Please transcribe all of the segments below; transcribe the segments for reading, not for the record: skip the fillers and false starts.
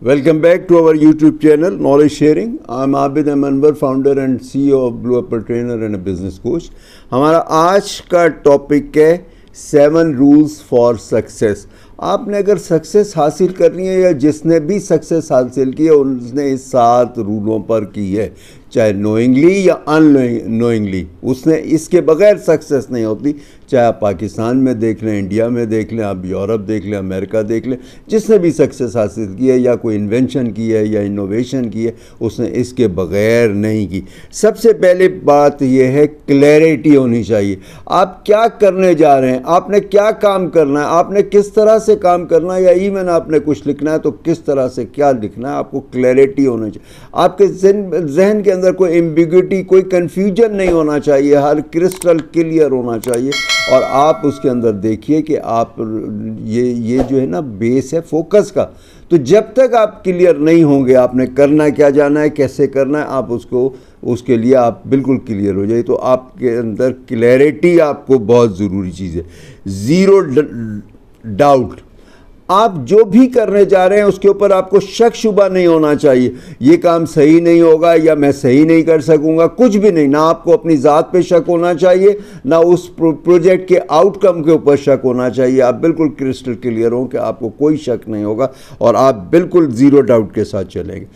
Welcome back to our YouTube channel, Knowledge Sharing. I'm Abid Anwar, founder and CEO of Blue Apple Trainer and a business coach. हमारा आज का topic है 7 rules for success. आपने अगर success हासिल करनी है या जिसने भी सक्सेस हासिल की है उसने इस 7 रूलों पर की है, चाहे नोइंगली या अननोइंगली. उसने इसके बगैर सक्सेस नहीं होती. चाहे आप पाकिस्तान में देख लें, इंडिया में देख लें, आप यूरोप देख लें, अमेरिका देख लें, जिसने भी सक्सेस हासिल की है या कोई इन्वेंशन की है या इनोवेशन की है, उसने इसके बगैर नहीं की. सबसे पहले बात यह है, क्लैरिटी होनी चाहिए. आप क्या करने जा रहे हैं, आपने क्या काम करना है, आपने किस तरह से काम करना है, या इवन आपने कुछ लिखना है तो किस तरह से क्या लिखना है, आपको क्लैरिटी होनी चाहिए. आपके जहन के अंदर कोई एम्बिग्युइटी, कोई कन्फ्यूजन नहीं होना चाहिए, हर क्रिस्टल क्लियर होना चाहिए. और आप उसके अंदर देखिए कि आप ये जो है ना बेस है फोकस का. तो जब तक आप क्लियर नहीं होंगे आपने करना क्या जाना है, कैसे करना है, आप उसके लिए आप बिल्कुल क्लियर हो जाइए. तो आपके अंदर क्लैरिटी आपको बहुत ज़रूरी चीज़ है. Zero doubt. आप जो भी करने जा रहे हैं उसके ऊपर आपको शक शुबा नहीं होना चाहिए. ये काम सही नहीं होगा या मैं सही नहीं कर सकूंगा, कुछ भी नहीं. ना आपको अपनी ज़ात पे शक होना चाहिए, ना उस प्रोजेक्ट के आउटकम के ऊपर शक होना चाहिए. आप बिल्कुल क्रिस्टल क्लियर हो कि आपको कोई शक नहीं होगा और आप बिल्कुल ज़ीरो डाउट के साथ चलेंगे.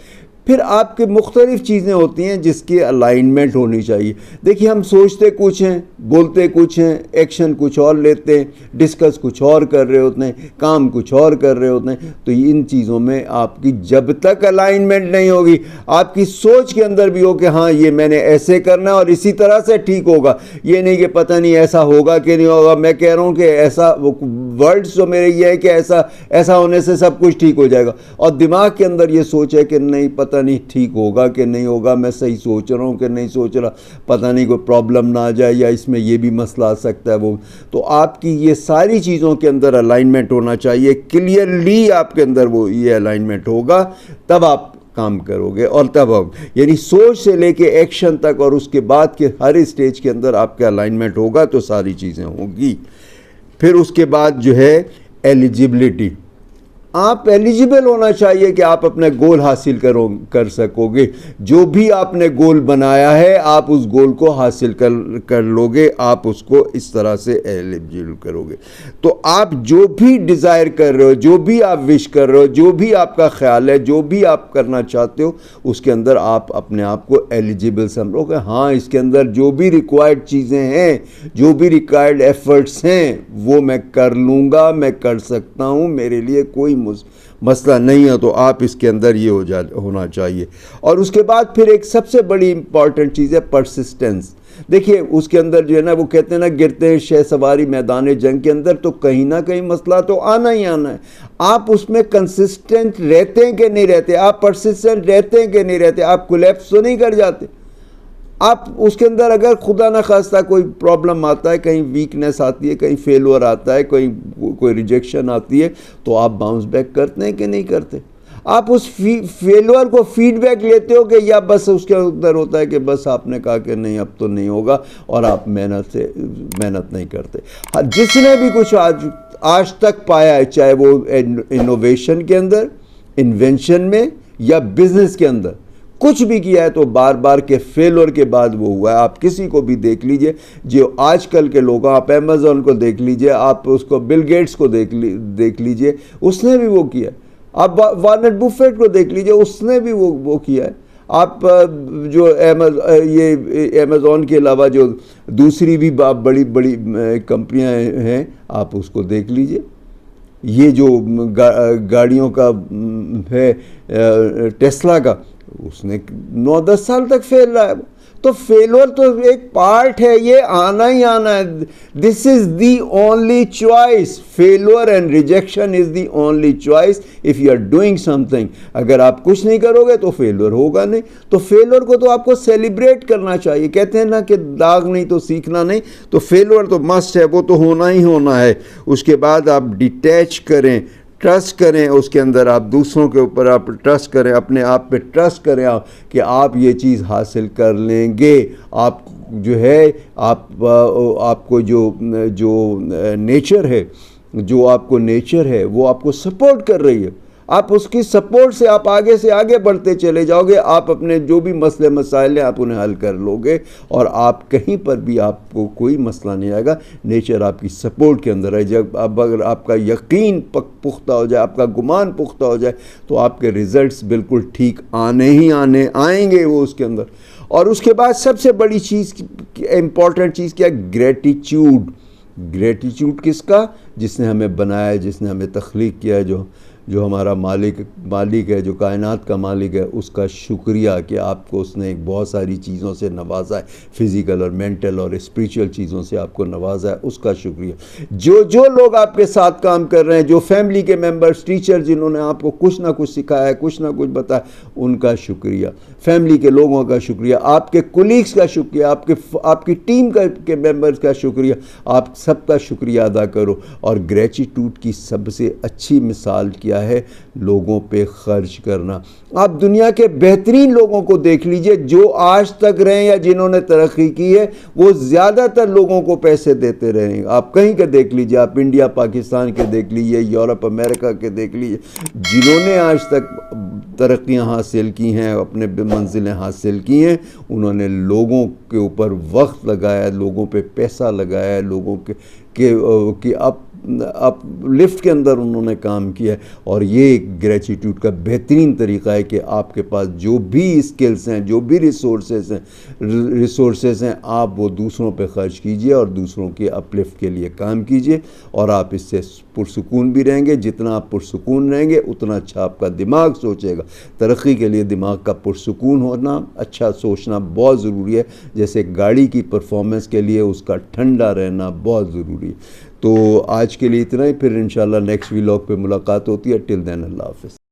फिर आपके मुख्तलिफ़ चीज़ें होती हैं जिसकी अलाइनमेंट होनी चाहिए. देखिए, हम सोचते कुछ हैं, बोलते कुछ हैं, एक्शन कुछ और लेते हैं, डिस्कस कुछ और कर रहे होते हैं, काम कुछ और कर रहे होते हैं. तो इन चीज़ों में आपकी जब तक अलाइनमेंट नहीं होगी, आपकी सोच के अंदर भी हो कि हाँ ये मैंने ऐसे करना है और इसी तरह से ठीक होगा, ये नहीं कि पता नहीं ऐसा होगा कि नहीं होगा. मैं कह रहा हूँ कि ऐसा वर्ड्स जो मेरे ये है कि ऐसा होने से सब कुछ ठीक हो जाएगा, और दिमाग के अंदर ये सोच है कि नहीं पता नहीं ठीक होगा कि नहीं होगा, मैं सही सोच रहा हूँ कि नहीं सोच रहा, पता नहीं कोई प्रॉब्लम ना आ जाए या इसमें ये भी मसला आ सकता है वो. तो आपकी ये सारी चीज़ों के अंदर अलाइनमेंट होना चाहिए. क्लियरली आपके अंदर वो ये अलाइनमेंट होगा तब आप काम करोगे. और तब आप यानी सोच से लेके एक्शन तक और उसके बाद के हर स्टेज के अंदर आपके अलाइनमेंट होगा तो सारी चीज़ें होंगी. फिर उसके बाद जो है एलिजिबिलिटी. आप एलिजिबल होना चाहिए कि आप अपने गोल हासिल कर सकोगे. जो भी आपने गोल बनाया है आप उस गोल को हासिल कर लोगे, आप उसको इस तरह से एलिजिबल करोगे. तो आप जो भी डिज़ायर कर रहे हो, जो भी आप विश कर रहे हो, जो भी आपका ख्याल है, जो भी आप करना चाहते हो, उसके अंदर आप अपने आप को एलिजिबल समझोगे. हाँ, इसके अंदर जो भी रिक्वायर्ड चीज़ें हैं, जो भी रिक्वायर्ड एफर्ट्स हैं, वो मैं कर लूँगा, मैं कर सकता हूँ, मेरे लिए कोई मसला नहीं है. तो आप इसके अंदर ये होना चाहिए. और उसके बाद फिर एक सबसे बड़ी इंपॉर्टेंट चीज़ है परसिस्टेंस. देखिए, उसके अंदर जो है ना वो कहते हैं ना, गिरते हैं शह सवारी मैदान जंग के अंदर, तो कहीं ना कहीं मसला तो आना ही आना है. आप उसमें कंसिस्टेंट रहते हैं कि नहीं रहते, आप परसिस्टेंट रहते हैं कि नहीं रहते, आप कोलैप्स तो नहीं कर जाते. आप उसके अंदर अगर खुदा न खास्ता कोई प्रॉब्लम आता है, कहीं वीकनेस आती है, कहीं फेलुअर आता है, कोई रिजेक्शन आती है, तो आप बाउंस बैक करते हैं कि नहीं करते. आप उस फेलुअर को फीडबैक लेते हो कि या बस उसके अंदर होता है कि बस आपने कहा कि नहीं अब तो नहीं होगा और आप मेहनत नहीं करते. जिसने भी कुछ आज तक पाया है, चाहे वो इनोवेशन के अंदर, इन्वेंशन में या बिजनेस के अंदर कुछ भी किया है, तो बार बार के फेलर के बाद वो हुआ है. आप किसी को भी देख लीजिए, जो आजकल के लोग, आप अमेज़न को देख लीजिए, आप उसको बिल गेट्स को देख लीजिए, उसने भी वो किया है. आप वार्नर बुफेट को देख लीजिए, उसने भी वो किया है. आप जो ये अमेज़न के अलावा जो दूसरी भी बड़ी बड़ी कंपनियां हैं, आप उसको देख लीजिए. ये जो गाड़ियों का है टेस्ला का, उसने 9-10 साल तक फेल रहा है. तो फेलर तो एक पार्ट है, ये आना ही आना है. This is the only choice. Failure and rejection is the only choice if you are doing something. अगर आप कुछ नहीं करोगे तो फेलर होगा नहीं. तो फेलर को तो आपको सेलिब्रेट करना चाहिए. कहते हैं ना कि दाग नहीं तो सीखना नहीं. तो फेलर तो मस्ट है, वो तो होना ही होना है. उसके बाद आप डिटैच करें, ट्रस्ट करें, उसके अंदर आप दूसरों के ऊपर आप ट्रस्ट करें, अपने आप पे ट्रस्ट करें आप कि आप ये चीज़ हासिल कर लेंगे. आप जो है आपको जो नेचर है, जो आपको नेचर है वो आपको सपोर्ट कर रही है. آپ اس کی سپورٹ سے آپ آگے سے آگے بڑھتے چلے جاؤ گے. آپ اپنے جو بھی مسئلے مسائل ہیں آپ انہیں حل کر لو گے, اور آپ کہیں پر بھی آپ کو کوئی مسئلہ نہیں آئے گا. نیچر آپ کی سپورٹ کے اندر ہے. جب اگر آپ کا یقین پختہ ہو جائے, آپ کا گمان پختہ ہو جائے, تو آپ کے ریزلٹس بالکل ٹھیک آئیں گے وہ اس کے اندر. اور اس کے بعد سب سے بڑی چیز, امپورٹنٹ چیز کیا؟ گریٹیچیوڈ. گریٹیچیوڈ کس کا؟ جس نے ہمیں بنایا ہے, جس نے ہمیں تخلیق کیا ہے, جو ہمارا مالک ہے, جو کائنات کا مالک ہے, اس کا شکریہ کہ آپ کو اس نے ایک بہت ساری چیزوں سے نوازا ہے, فزیکل اور مینٹل اور اسپریچول چیزوں سے آپ کو نوازا ہے, اس کا شکریہ. جو لوگ آپ کے ساتھ کام کر رہے ہیں, جو فیملی کے ممبرز, ٹیچر جنہوں نے آپ کو کچھ نہ کچھ سکھایا ہے, کچھ نہ کچھ بتایا, ان کا شکریہ. فیملی کے لوگوں کا شکریہ, آپ کے کولیگز کا شکریہ, آپ کی ٹیم کے ممبرز کا شکریہ. آپ سب کا شکریہ ادا کرو. اور گریٹیٹیوڈ کی سب سے اچھی مثال کیا ہے؟ لوگوں پہ خرچ کرنا. آپ دنیا کے بہترین لوگوں کو دیکھ لیجئے, جو آج تک رہے یا جنہوں نے ترقی کی ہے, وہ زیادہ تر لوگوں کو پیسے دیتے رہے. آپ کہیں کے دیکھ لیجئے, آپ انڈیا پاکستان کے دیکھ لیجئے, یورپ امریکہ کے دیکھ لیجئے, جنہوں نے آج تک ترقیاں حاصل کی ہیں, اپنے منزلیں حاصل کی ہیں, انہوں نے لوگوں کے اوپر وقت لگایا, لوگوں پہ پیسہ لگایا, لوگوں کے اپ لفٹ کے اندر انہوں نے کام کیا ہے. اور یہ گریٹیٹیوڈ کا بہترین طریقہ ہے کہ آپ کے پاس جو بھی اسکلز ہیں, جو بھی ریسورسز ہیں, آپ وہ دوسروں پہ خرچ کیجئے اور دوسروں کے اپ لفٹ کے لیے کام کیجئے, اور آپ اس سے پرسکون بھی رہیں گے. جتنا آپ پرسکون رہیں گے اتنا اچھا آپ کا دماغ سوچے گا. ترقی کے لیے دماغ کا پرسکون ہونا, اچھا سوچنا بہت ضروری ہے. جیسے گاڑی کی پرفارمنس کے لیے اس کا ٹھنڈا رہنا بہت ضروری ہے. تو آج کے لیے اتنا ہی, پھر انشاءاللہ نیکسٹ ولاگ پہ ملاقات ہوتی ہے. ٹل دین اللہ حافظ.